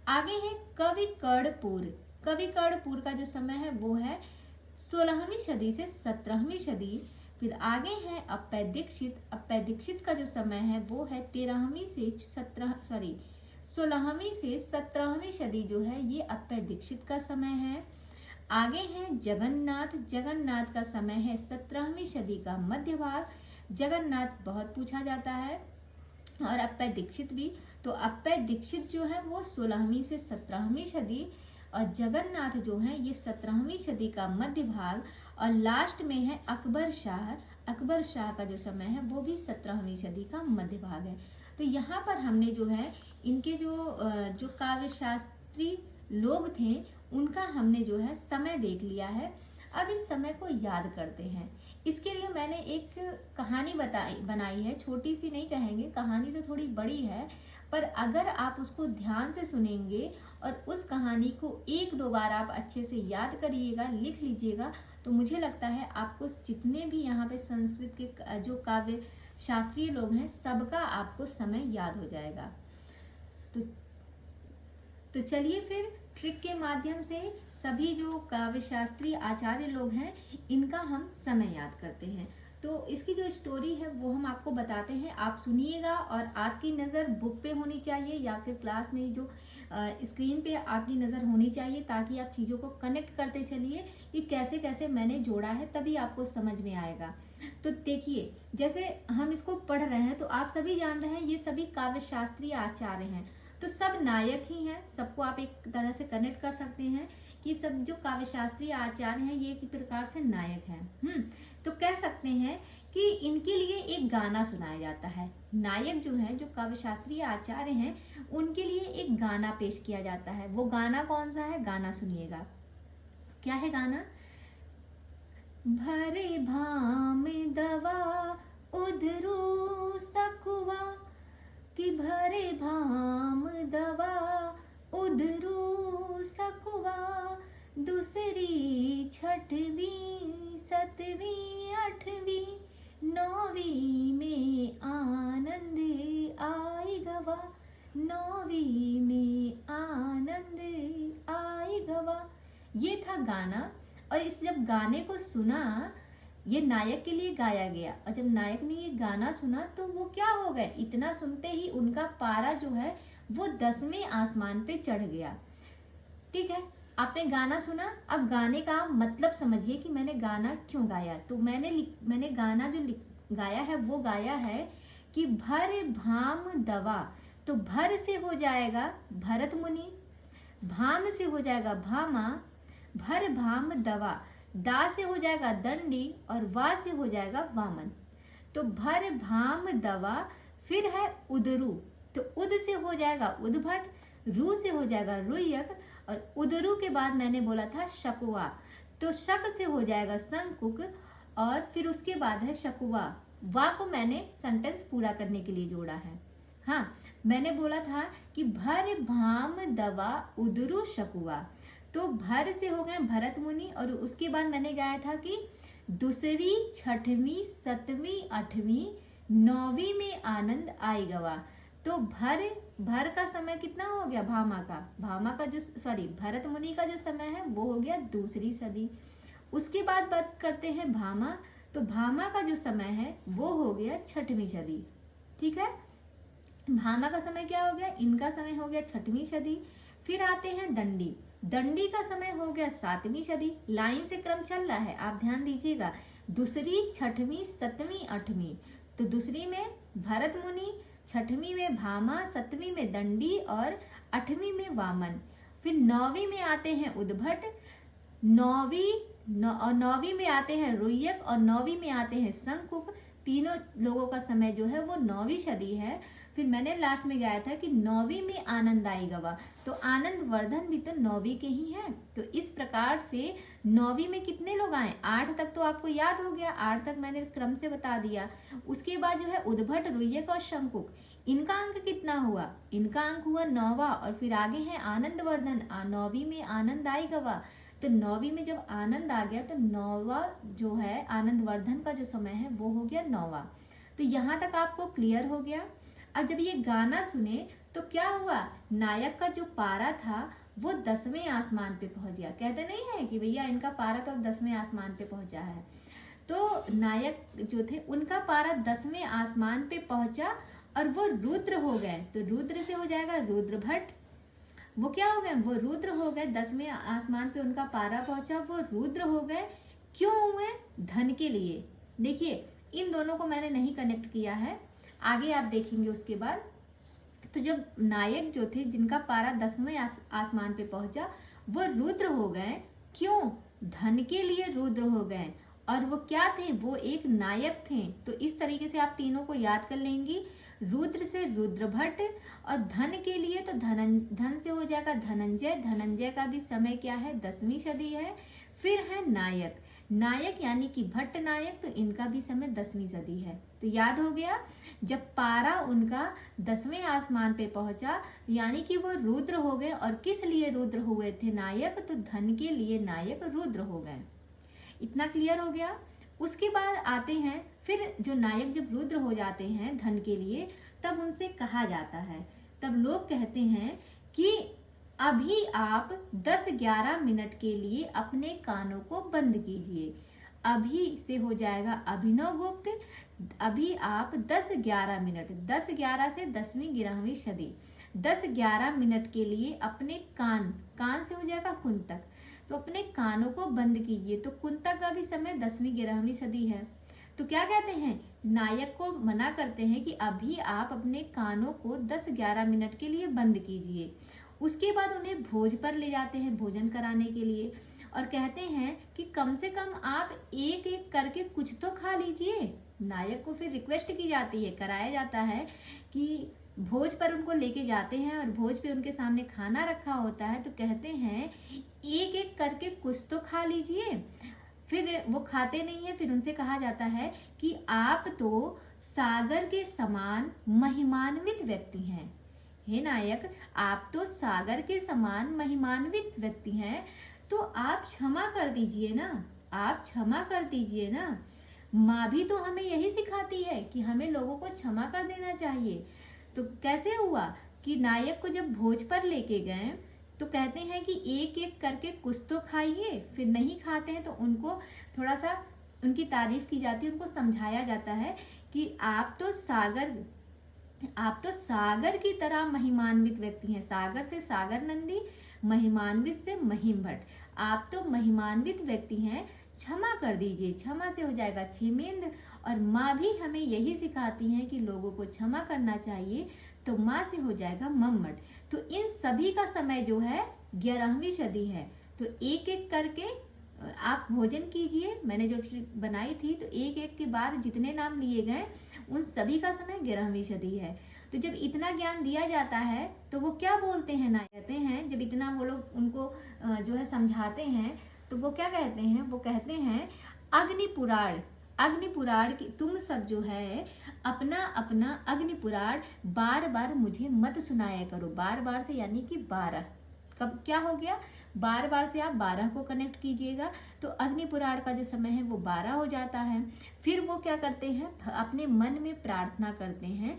आगे है कवि कर्णपुर। कवि कर्णपुर का जो समय है वो है 16वीं सदी से 17वीं सदी। फिर आगे है अप्पय दीक्षित। अप्पय दीक्षित का जो समय है वो है 16वीं से 17वीं सदी जो है ये अप्पय दीक्षित का समय है। आगे है जगन्नाथ। जगन्नाथ का समय है 17वीं सदी का मध्य भाग। जगन्नाथ बहुत पूछा जाता है, और अप्पय दीक्षित भी। तो अप्पय दीक्षित जो है वो 16वीं से 17वीं सदी, और जगन्नाथ जो है ये 17वीं सदी का मध्य भाग। और लास्ट में है अकबर शाह। अकबर शाह का जो समय है वो भी 17वीं सदी का मध्य भाग है। तो यहाँ पर हमने जो है इनके जो काव्य शास्त्री लोग थे उनका हमने जो है समय देख लिया है। अब इस समय को याद करते हैं। इसके लिए मैंने एक कहानी बनाई है, छोटी सी नहीं कहेंगे, कहानी तो थोड़ी बड़ी है, पर अगर आप उसको ध्यान से सुनेंगे और उस कहानी को एक दो बार आप अच्छे से याद करिएगा, लिख लीजिएगा, तो मुझे लगता है आपको जितने भी यहाँ पे संस्कृत के जो काव्य शास्त्रीय लोग हैं सबका आपको समय याद हो जाएगा। तो चलिए फिर ट्रिक के माध्यम से सभी जो काव्य शास्त्रीय आचार्य लोग हैं इनका हम समय याद करते हैं। तो इसकी जो स्टोरी है वो हम आपको बताते हैं, आप सुनिएगा और आपकी नज़र बुक पे होनी चाहिए या फिर क्लास में जो स्क्रीन पे आपकी नज़र होनी चाहिए, ताकि आप चीज़ों को कनेक्ट करते चलिए कि कैसे कैसे मैंने जोड़ा है, तभी आपको समझ में आएगा। तो देखिए, जैसे हम इसको पढ़ रहे हैं तो आप सभी जान रहे हैं ये सभी काव्य शास्त्रीय आचार्य हैं, तो सब नायक ही हैं, सबको आप एक तरह से कनेक्ट कर सकते हैं कि सब जो काव्य शास्त्रीय आचार्य हैं ये एक प्रकार से नायक हैं। तो कह सकते हैं कि इनके लिए एक गाना सुनाया जाता है। नायक जो है, जो काव्य शास्त्रीय आचार्य हैं, उनके लिए एक गाना पेश किया जाता है। वो गाना कौन सा है, गाना सुनिएगा। क्या है गाना? भरे भाम दवा उधरू सकुआ, कि भरे भाम दवा उधरू सकुआ, दूसरी छठवीं सतवीं आठवीं नौवीं में आनंद आई गवा, नौवीं में आनंद आई गवा। ये था गाना। और इस जब गाने को सुना, ये नायक के लिए गाया गया, और जब नायक ने ये गाना सुना तो वो क्या हो गए, इतना सुनते ही उनका पारा जो है वो 10वें आसमान पे चढ़ गया। ठीक है, आपने गाना सुना, अब गाने का मतलब समझिए कि मैंने गाना क्यों गाया। तो मैंने गाना जो गाया है वो गाया है कि भर भाम दवा। तो भर से हो जाएगा भरत मुनि, भाम से हो जाएगा भामा, भर भाम दवा, दा से हो जाएगा दंडी और वा से हो जाएगा वामन। तो भर भाम दवा, फिर है उदरू, तो उद से हो जाएगा उद्भट, रू से हो जाएगा रुयक, और उदरू के बाद मैंने बोला था शकुआ, तो शक से हो जाएगा शंकुक, और फिर उसके बाद है शकुआ। वा को मैंने सेंटेंस पूरा करने के लिए जोड़ा है। हाँ, मैंने बोला था कि भर भाम दवा उदरू शकुआ, तो भर से हो गए भरत मुनि, और उसके बाद मैंने गाया था कि दूसरी छठवीं सतवीं आठवीं नौवीं में आनंद आई गवा। तो भर का समय कितना हो गया, भामा का जो भरत मुनि का जो समय है वो हो गया दूसरी सदी। उसके बाद बात करते हैं भामा, तो भामा का जो समय है वो हो गया 6वीं सदी। ठीक है, भामा का समय क्या हो गया, इनका समय हो गया 6वीं सदी। फिर आते हैं दंडी, दंडी का समय हो गया 7वीं सदी। लाइन से क्रम चल रहा है, आप ध्यान दीजिएगा। दूसरी छठवीं सतवीं आठवीं, तो दूसरी में भरत मुनि, 6वीं में भामा, 7वीं में दंडी और 8वीं में वामन। फिर 9वीं में आते हैं उद्भट, 9वीं में आते हैं रुयक, और 9वीं में आते हैं शंकुक। तीनों लोगों का समय जो है वो 9वीं सदी है। फिर मैंने लास्ट में गाया था कि 9वीं में आनंद आई गवा, तो आनंद वर्धन भी तो 9वीं के ही हैं। तो इस प्रकार से 9वीं में कितने लोग आए, 8 तक तो आपको याद हो गया, 8 तक मैंने क्रम से बता दिया। उसके बाद जो है उद्भट, रुयक और शंकुक, इनका अंक कितना हुआ, इनका अंक हुआ 9वां। और फिर आगे है आनंद वर्धन, 9वीं में आनंद आई गवा, तो 9वीं में जब आनंद आ गया तो 9वां जो है आनंद वर्धन का जो समय है वो हो गया 9वां। तो यहाँ तक आपको क्लियर हो गया। अब जब ये गाना सुने तो क्या हुआ, नायक का जो पारा था वो 10वें आसमान पे पहुंच गया। कहते नहीं है कि भैया इनका पारा तो अब 10वें आसमान पे पहुंचा है। तो नायक जो थे उनका पारा 10वें आसमान पे पहुंचा और वो रुद्र हो गए। तो रुद्र से हो जाएगा रुद्र भट्ट, वो क्या हो गए, वो रुद्र हो गए। 10वें आसमान पे उनका पारा पहुंचा, वो रुद्र हो गए। क्यों हुए, धन के लिए। देखिए इन दोनों को मैंने नहीं कनेक्ट किया है, आगे आप देखेंगे उसके बाद। तो जब नायक जो थे जिनका पारा 10वें आसमान पे पहुंचा वो रुद्र हो गए। क्यों, धन के लिए रुद्र हो गए। और वो क्या थे, वो एक नायक थे। तो इस तरीके से आप तीनों को याद कर लेंगी। रुद्र से रुद्रभट्ट, और धन के लिए तो धन से हो जाएगा धनंजय। धनंजय का भी समय क्या है, 10वीं सदी है। फिर है नायक, नायक यानी कि भट्ट नायक, तो इनका भी समय 10वीं सदी है। तो याद हो गया, जब पारा उनका 10वें आसमान पे पहुंचा यानी कि वो रुद्र हो गए। और किस लिए रुद्र हुए थे नायक, तो धन के लिए नायक रुद्र हो गए। इतना क्लियर हो गया। उसके बाद आते हैं, फिर जो नायक जब रुद्र हो जाते हैं धन के लिए, तब उनसे कहा जाता है, तब लोग कहते हैं कि अभी आप 10-11 मिनट के लिए अपने कानों को बंद कीजिए। अभी से हो जाएगा अभिनव गुप्त। अभी आप 10-11 मिनट, 10-11 से 10वीं 11वीं सदी, 10-11 मिनट के लिए अपने कान, कान से हो जाएगा कुंतक, तो अपने कानों को बंद कीजिए। तो कुंतक का भी समय 10वीं 11वीं सदी है। तो क्या कहते हैं, नायक को मना करते हैं कि अभी आप अपने कानों को 10-11 मिनट के लिए बंद कीजिए। उसके बाद उन्हें भोज पर ले जाते हैं भोजन कराने के लिए, और कहते हैं कि कम से कम आप एक एक करके कुछ तो खा लीजिए। नायक को फिर रिक्वेस्ट की जाती है, कराया जाता है कि भोज पर उनको लेके जाते हैं और भोज पे उनके सामने खाना रखा होता है, तो कहते हैं एक एक करके कुछ तो खा लीजिए। फिर वो खाते नहीं है। फिर उनसे कहा जाता है कि आप तो सागर के समान महिमान्वित व्यक्ति हैं। हे नायक, आप तो सागर के समान महिमान्वित व्यक्ति हैं, तो आप क्षमा कर दीजिए ना, आप क्षमा कर दीजिए ना। माँ भी तो हमें यही सिखाती है कि हमें लोगों को क्षमा कर देना चाहिए। तो कैसे हुआ कि नायक को जब भोज पर लेके गए तो कहते हैं कि एक एक करके कुछ तो खाइए। फिर नहीं खाते हैं तो उनको थोड़ा सा उनकी तारीफ की जाती है, उनको समझाया जाता है कि आप तो सागर की तरह महिमान्वित व्यक्ति हैं। सागर से सागर नंदी, महिमान्वित से महिम भट्ट, आप तो महिमान्वित व्यक्ति हैं, क्षमा कर दीजिए। क्षमा से हो जाएगा क्षेमेंद्र। और माँ भी हमें यही सिखाती हैं कि लोगों को क्षमा करना चाहिए, तो माँ से हो जाएगा मम्मट। तो इन सभी का समय जो है 11वीं सदी है। तो एक एक करके आप भोजन कीजिए। मैंने जो ट्रिक बनाई थी, तो एक एक के बाद जितने नाम लिए गए उन सभी का समय 11वीं सदी है। तो जब इतना ज्ञान दिया जाता है तो वो क्या बोलते हैं ना, कहते हैं जब इतना वो लोग उनको जो है समझाते हैं, तो वो क्या कहते हैं, वो कहते हैं अग्निपुराण, अग्निपुराण की तुम सब जो है अपना अपना अग्निपुराण बार बार मुझे मत सुनाया करो। बार बार से यानी कि 12, कब क्या हो गया, बार बार से आप 12 को कनेक्ट कीजिएगा, तो अग्निपुराण का जो समय है वो 12 हो जाता है। फिर वो क्या करते हैं, अपने मन में प्रार्थना करते हैं,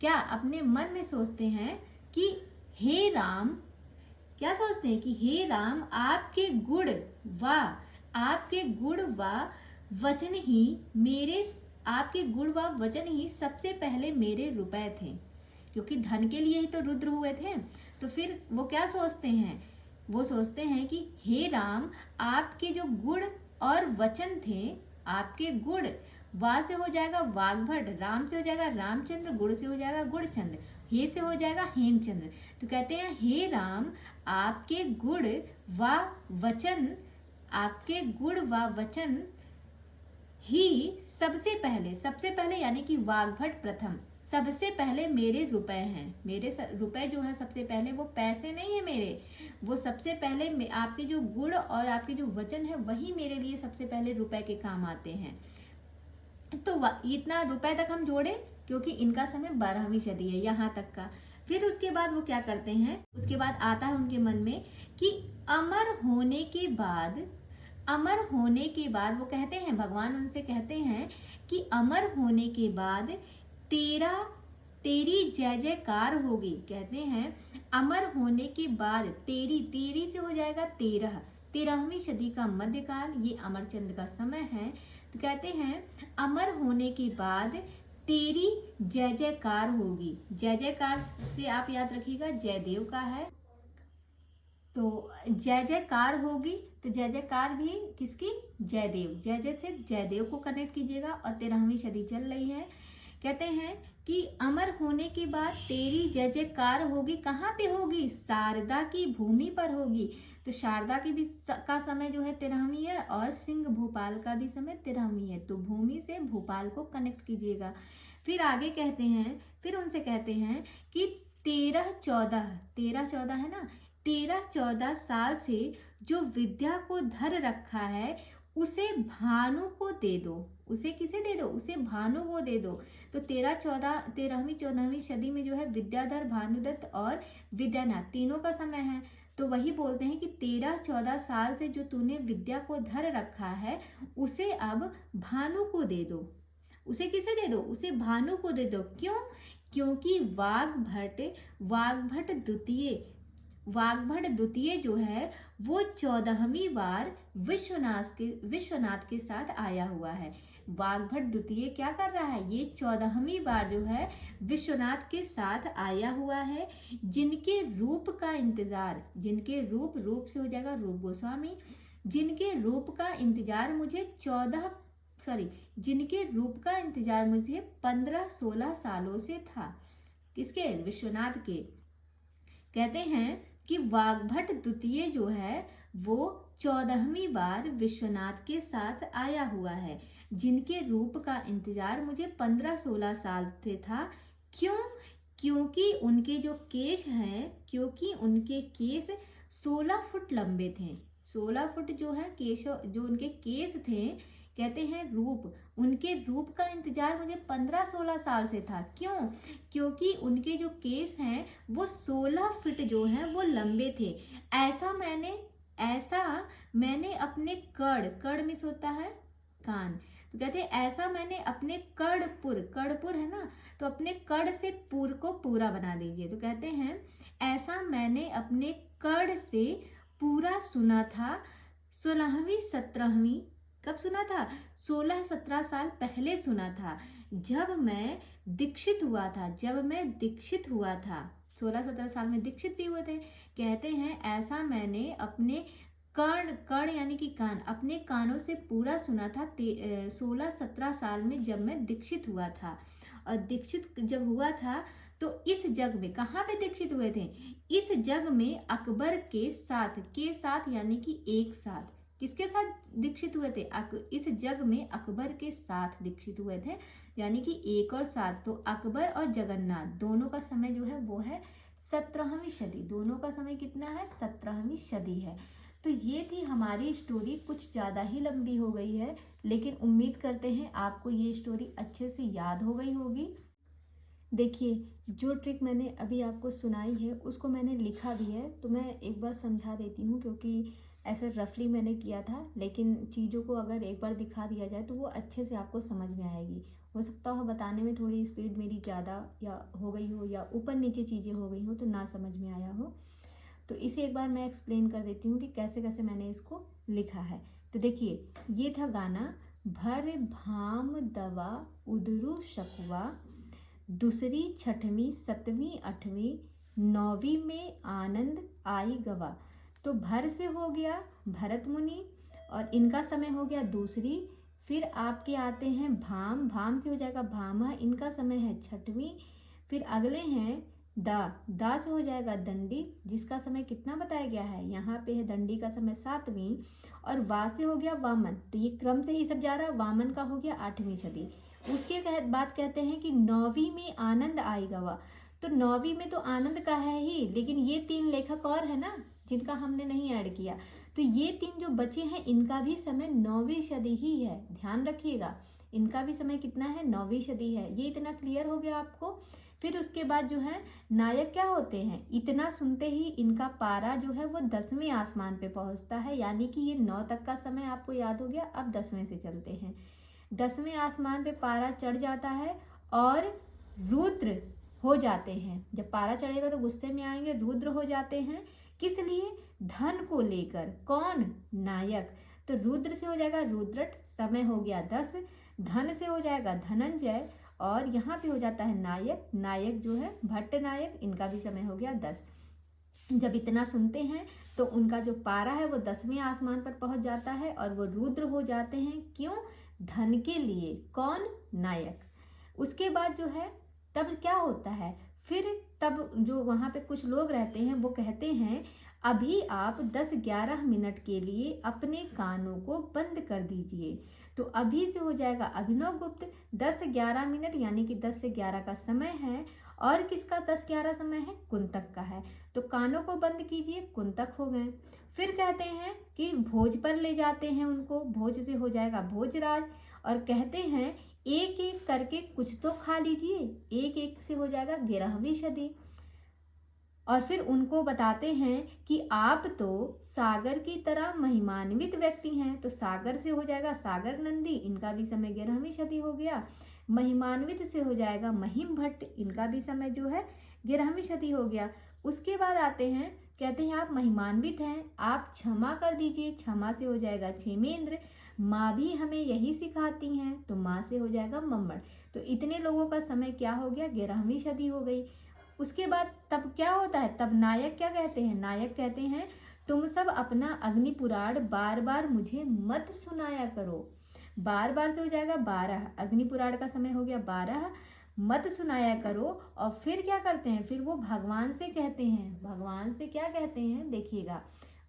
क्या अपने मन में सोचते हैं कि हे राम, क्या सोचते हैं कि हे राम, आपके गुण व वचन ही मेरे, आपके गुण व वचन ही सबसे पहले मेरे रुपए थे, क्योंकि धन के लिए ही तो रुद्र हुए थे। तो फिर वो क्या सोचते हैं, वो सोचते हैं कि हे राम, आपके जो गुण और वचन थे, आपके गुण, वा से हो जाएगा वाग्भट, राम से हो जाएगा रामचंद्र, गुण से हो जाएगा गुणचंद्र, हे से हो जाएगा हेमचंद्र। तो कहते हैं हे राम, आपके गुण व वचन, आपके गुण व वचन ही सबसे पहले यानी कि वाग्भट प्रथम, सबसे पहले मेरे रुपए हैं। मेरे रुपए जो है सबसे पहले, वो पैसे नहीं है मेरे, वो सबसे पहले आपके जो गुण और आपके जो वचन है वही मेरे लिए सबसे पहले रुपए के काम आते हैं। तो इतना रुपए तक हम जोड़े क्योंकि इनका समय 12वीं सदी है यहाँ तक का। फिर उसके बाद वो क्या करते हैं, उसके बाद आता है उनके मन में कि अमर होने के बाद वो कहते हैं, भगवान उनसे कहते हैं कि अमर होने के बाद तेरी जय जयकार होगी। कहते हैं अमर होने के बाद तेरी से हो जाएगा 13वीं सदी का मध्यकाल, ये अमरचंद का समय है। तो कहते हैं अमर होने के बाद तेरी जय जयकार होगी। जय जयकार से आप याद रखिएगा जयदेव का है, तो जय जयकार होगी। तो जय जयकार भी किसकी, जयदेव, जय जय से जयदेव को कनेक्ट कीजिएगा। और 13वीं सदी चल रही है। कहते हैं कि अमर होने के बाद तेरी जय जयकार होगी। कहाँ पे होगी, शारदा की भूमि पर होगी। तो शारदा की भी का समय जो है 13वीं है, और सिंह भोपाल का भी समय 13वीं है। तो भूमि से भोपाल को कनेक्ट कीजिएगा। फिर आगे कहते हैं, फिर उनसे कहते हैं कि 13-14 है ना, 13-14 साल से जो विद्या को धर रखा है उसे भानु को दे दो। उसे किसे दे दो? उसे भानु को दे दो। तो 13वीं 14वीं सदी में जो है विद्याधर, भानुदत्त और विद्यानाथ तीनों का समय है। तो वही बोलते हैं कि 13-14 साल से जो तूने विद्या को धर रखा है उसे अब भानु को दे दो। उसे किसे दे दो? उसे भानु को दे दो। क्यों? क्योंकि वाग्भट द्वितीय जो है वो 14वीं बार विश्वनाथ के साथ आया हुआ है। वाग्भट द्वितीय क्या कर रहा है? ये 14वीं बार जो है विश्वनाथ के साथ आया हुआ है। जिनके रूप का इंतजार, जिनके रूप से हो जाएगा रूप गोस्वामी, जिनके रूप का इंतजार मुझे 15-16 सालों से था। किसके? विश्वनाथ के। कहते हैं कि वाग्भट द्वितीय जो है वो 14वीं बार विश्वनाथ के साथ आया हुआ है। जिनके रूप का इंतजार मुझे 15-16 साल से था। क्यों? क्योंकि उनके जो केश हैं, क्योंकि उनके केस 16 फुट लंबे थे। 16 फुट जो है केश, जो उनके केस थे, कहते हैं रूप, उनके रूप का इंतजार मुझे 15-16 साल से था। क्यों? क्योंकि उनके जो केस हैं वो 16 फीट जो हैं वो लंबे थे। ऐसा मैंने अपने कड़ मिस होता है कान, तो कहते हैं ऐसा मैंने अपने कड़पुर है ना, तो अपने कड़ से पुर को पूरा बना दीजिए। तो कहते हैं ऐसा मैंने अपने कड़ से पूरा सुना था 16वीं-17वीं। कब सुना था? 16-17 साल पहले सुना था, जब मैं दीक्षित हुआ था। 16-17 साल में दीक्षित भी हुए थे। कहते हैं ऐसा मैंने अपने कण यानी कि कान, अपने कानों से पूरा सुना था 16-17 साल में, जब मैं दीक्षित हुआ था। और दीक्षित जब हुआ था तो इस जग में, कहाँ पे दीक्षित हुए थे? इस जग में अकबर के साथ यानी कि एक साथ। किसके साथ दीक्षित हुए थे? इस जग में अकबर के साथ दीक्षित हुए थे, यानी कि एक और साथ। तो अकबर और जगन्नाथ दोनों का समय जो है वो है 17वीं सदी। दोनों का समय कितना है? 17वीं सदी है। तो ये थी हमारी स्टोरी। कुछ ज़्यादा ही लंबी हो गई है, लेकिन उम्मीद करते हैं आपको ये स्टोरी अच्छे से याद हो गई होगी। देखिए, जो ट्रिक मैंने अभी आपको सुनाई है उसको मैंने लिखा भी है, तो मैं एक बार समझा देती हूँ, क्योंकि ऐसे रफली मैंने किया था, लेकिन चीज़ों को अगर एक बार दिखा दिया जाए तो वो अच्छे से आपको समझ में आएगी। हो सकता हो बताने में थोड़ी स्पीड मेरी ज़्यादा या हो गई हो, या ऊपर नीचे चीज़ें हो गई हो तो ना समझ में आया हो, तो इसे एक बार मैं एक्सप्लेन कर देती हूँ कि कैसे कैसे मैंने इसको लिखा है। तो देखिए, ये था गाना, भर भाम दवा उदरू शकवा, दूसरी 6वीं 7वीं 8वीं 9वीं में आनंद आई गवा। तो भर से हो गया भरत मुनि, और इनका समय हो गया दूसरी। फिर आपके आते हैं भाम से हो जाएगा भामा, इनका समय है 6वीं। फिर अगले हैं दा से हो जाएगा दंडी, जिसका समय कितना बताया गया है? यहाँ पे है दंडी का समय 7वीं। और वा से हो गया वामन, तो ये क्रम से ही सब जा रहा है। वामन का हो गया 8वीं सदी। उसके बाद कहते हैं कि 9वीं में आनंद आई गवा। तो 9वीं में तो आनंद का है ही, लेकिन ये 3 लेखक और है ना जिनका हमने नहीं ऐड किया, तो ये 3 जो बचे हैं इनका भी समय 9वीं सदी ही है। ध्यान रखिएगा, इनका भी समय कितना है? 9वीं सदी है। ये इतना क्लियर हो गया आपको। फिर उसके बाद जो है नायक क्या होते हैं? इतना सुनते ही इनका पारा जो है वो 10वें आसमान पे पहुंचता है, यानी कि ये 9 तक का समय आपको याद हो गया। अब 10वें से चलते हैं। 10वें आसमान पे पारा चढ़ जाता है और रुद्र हो जाते हैं। जब पारा चढ़ेगा तो गुस्से में आएंगे, रुद्र हो जाते हैं। किस लिए? धन को लेकर। कौन? नायक। तो रुद्र से हो जाएगा रुद्रट, समय हो गया 10। धन से हो जाएगा धनंजय, और यहाँ पे हो जाता है नायक जो है भट्ट नायक, इनका भी समय हो गया 10। जब इतना सुनते हैं तो उनका जो पारा है वो 10वें आसमान पर पहुंच जाता है और वो रुद्र हो जाते हैं। क्यों? धन के लिए। कौन? नायक। उसके बाद जो है तब क्या होता है? फिर तब जो वहाँ पे कुछ लोग रहते हैं वो कहते हैं अभी आप 10-11 मिनट के लिए अपने कानों को बंद कर दीजिए। तो अभी से हो जाएगा अभिनव गुप्त, 10-11 मिनट यानी कि 10 से 11 का समय है। और किसका 10-11 समय है? कुंतक का है। तो कानों को बंद कीजिए, कुंतक हो गए। फिर कहते हैं कि भोज पर ले जाते हैं उनको, भोज से हो जाएगा भोजराज। और कहते हैं एक एक करके कुछ तो खा लीजिए, एक एक से हो जाएगा 11वीं सदी। और फिर उनको बताते हैं कि आप तो सागर की तरह महिमान्वित व्यक्ति हैं। तो सागर से हो जाएगा सागर नंदी, इनका भी समय 11वीं सदी हो गया। महिमान्वित से हो जाएगा महिम भट्ट, इनका भी समय जो है 11वीं सदी हो गया। उसके बाद आते हैं, कहते हैं आप महिमान्वित हैं, आप क्षमा कर दीजिए, क्षमा से हो जाएगा क्षेमेंद्र। माँ भी हमें यही सिखाती हैं, तो माँ से हो जाएगा मम्मड़। तो इतने लोगों का समय क्या हो गया? 11वीं सदी हो गई। उसके बाद तब क्या होता है? तब नायक क्या कहते हैं? नायक कहते हैं तुम सब अपना अग्नि पुराण बार बार मुझे मत सुनाया करो। बार बार से हो जाएगा 12, अग्नि पुराण का समय हो गया 12, मत सुनाया करो। और फिर क्या करते हैं? फिर वो भगवान से कहते हैं, भगवान से क्या कहते हैं देखिएगा,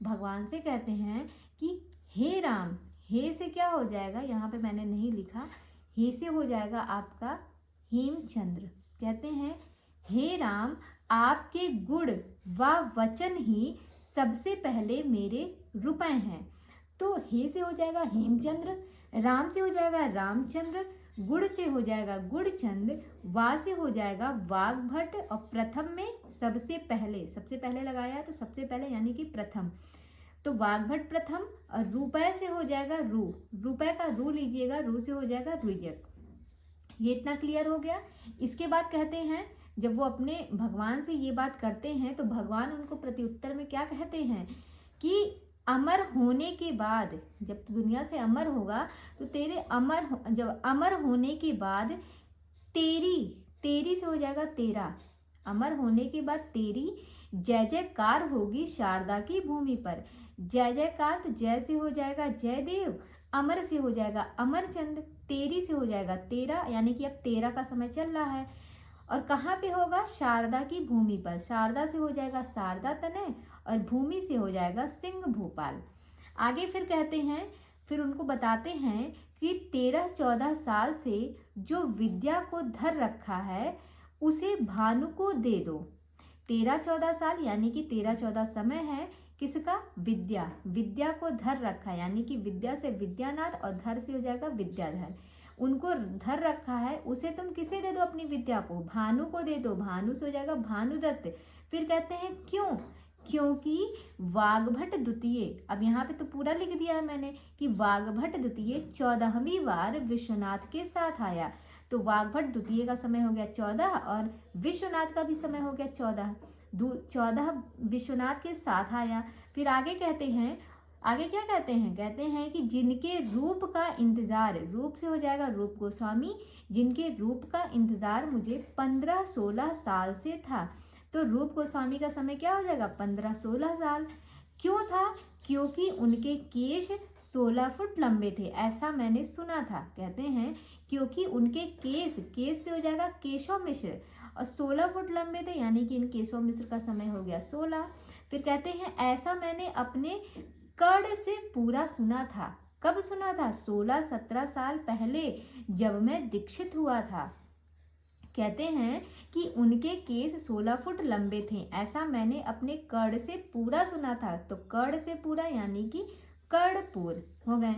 भगवान से कहते हैं कि हे राम, हे से क्या हो जाएगा, यहाँ पे मैंने नहीं लिखा, हे से हो जाएगा आपका हेमचंद्र। कहते हैं हे राम, आपके गुण व वचन ही सबसे पहले मेरे रुपए हैं। तो हे से हो जाएगा हेमचंद्र, राम से हो जाएगा रामचंद्र, गुड़ से हो जाएगा गुड़चंद, वा से हो जाएगा वाग्भट। और प्रथम में सबसे पहले लगाया, तो सबसे पहले यानी कि प्रथम, तो वाग्भट प्रथम। और रुपए से हो जाएगा रू, रुपए का रू लीजिएगा, रू से हो जाएगा रुयक। ये इतना क्लियर हो गया। इसके बाद कहते हैं जब वो अपने भगवान से ये बात करते हैं तो भगवान उनको प्रत्युत्तर में क्या कहते हैं कि अमर होने के बाद, जब तू दुनिया से अमर होगा तो तेरे जब अमर होने के बाद तेरी से हो जाएगा तेरा, अमर होने के बाद तेरी जय जयकार होगी शारदा की भूमि पर। जय जयकार, तो जय से हो जाएगा जयदेव, अमर से हो जाएगा अमरचंद, तेरी से हो जाएगा तेरा, यानी कि अब 13 का समय चल रहा है। और कहाँ पे होगा? शारदा की भूमि पर। शारदा से हो जाएगा शारदा तनय, और भूमि से हो जाएगा सिंह भूपाल। आगे फिर कहते हैं, फिर उनको बताते हैं कि 13-14 साल से जो विद्या को धर रखा है उसे भानु को दे दो। 13-14 साल यानी कि 13-14 समय है किसका? विद्या को धर रखा, यानी कि विद्या से विद्यानाथ और धर से हो जाएगा विद्याधर। उनको धर रखा है, उसे तुम किसे दे दो? अपनी विद्या को भानु को दे दो। भानु से हो जाएगा भानुदत्त। फिर कहते हैं क्यों? क्योंकि वाग्भट द्वितीय, अब यहाँ पे तो पूरा लिख दिया है मैंने कि वाग्भट द्वितीय 14वीं बार विश्वनाथ के साथ आया। तो वाग्भट द्वितीय का समय हो गया 14 और विश्वनाथ का भी समय हो गया 14 विश्वनाथ के साथ आया। फिर आगे कहते हैं, आगे क्या कहते हैं? कहते हैं कि जिनके रूप का इंतजार, रूप से हो जाएगा रूप गोस्वामी, जिनके रूप का इंतजार मुझे 15-16 साल से था। तो रूप गोस्वामी का समय क्या हो जाएगा? 15-16 साल। क्यों था? क्योंकि उनके केश 16 फुट लंबे थे, ऐसा मैंने सुना था। कहते हैं क्योंकि उनके केश से हो जाएगा केशव मिश्र, और 16 फुट लंबे थे, यानी कि इन केशव मिश्र का समय हो गया 16। फिर कहते हैं ऐसा मैंने अपने कर्ण से पूरा सुना था। कब सुना था? 16-17 साल पहले जब मैं दीक्षित हुआ था। कहते हैं कि उनके केस 16 फुट लंबे थे, ऐसा मैंने अपने कर्ण से पूरा सुना था। तो कर्ण से पूरा यानी कि कर्णपुर हो गए।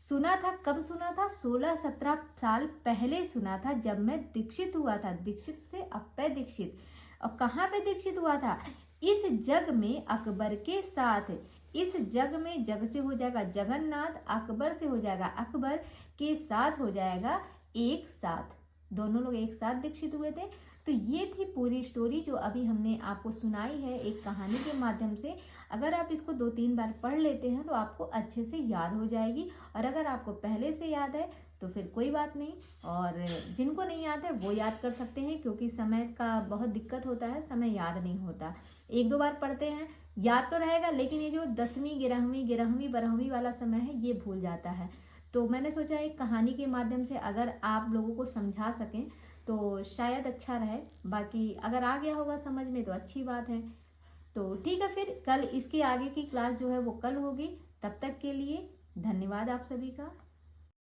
सुना था, कब सुना था? 16-17 साल पहले सुना था जब मैं दीक्षित हुआ था। दीक्षित से अप्पय दीक्षित। और कहाँ पे दीक्षित हुआ था? इस जग में अकबर के साथ। इस जग में, जग से हो जाएगा जगन्नाथ, अकबर से हो जाएगा अकबर, के साथ हो जाएगा एक साथ। दोनों लोग एक साथ दीक्षित हुए थे। तो ये थी पूरी स्टोरी जो अभी हमने आपको सुनाई है एक कहानी के माध्यम से। अगर आप इसको 2-3 बार पढ़ लेते हैं तो आपको अच्छे से याद हो जाएगी, और अगर आपको पहले से याद है तो फिर कोई बात नहीं, और जिनको नहीं याद है वो याद कर सकते हैं, क्योंकि समय का बहुत दिक्कत होता है, समय याद नहीं होता। 1-2 बार पढ़ते हैं याद तो रहेगा, लेकिन ये जो 10वीं 11वीं 12वीं वाला समय है ये भूल जाता है। तो मैंने सोचा एक कहानी के माध्यम से अगर आप लोगों को समझा सकें तो शायद अच्छा रहे। बाकी अगर आ गया होगा समझ में तो अच्छी बात है। तो ठीक है, फिर कल इसके आगे की क्लास जो है वो कल होगी। तब तक के लिए धन्यवाद आप सभी का।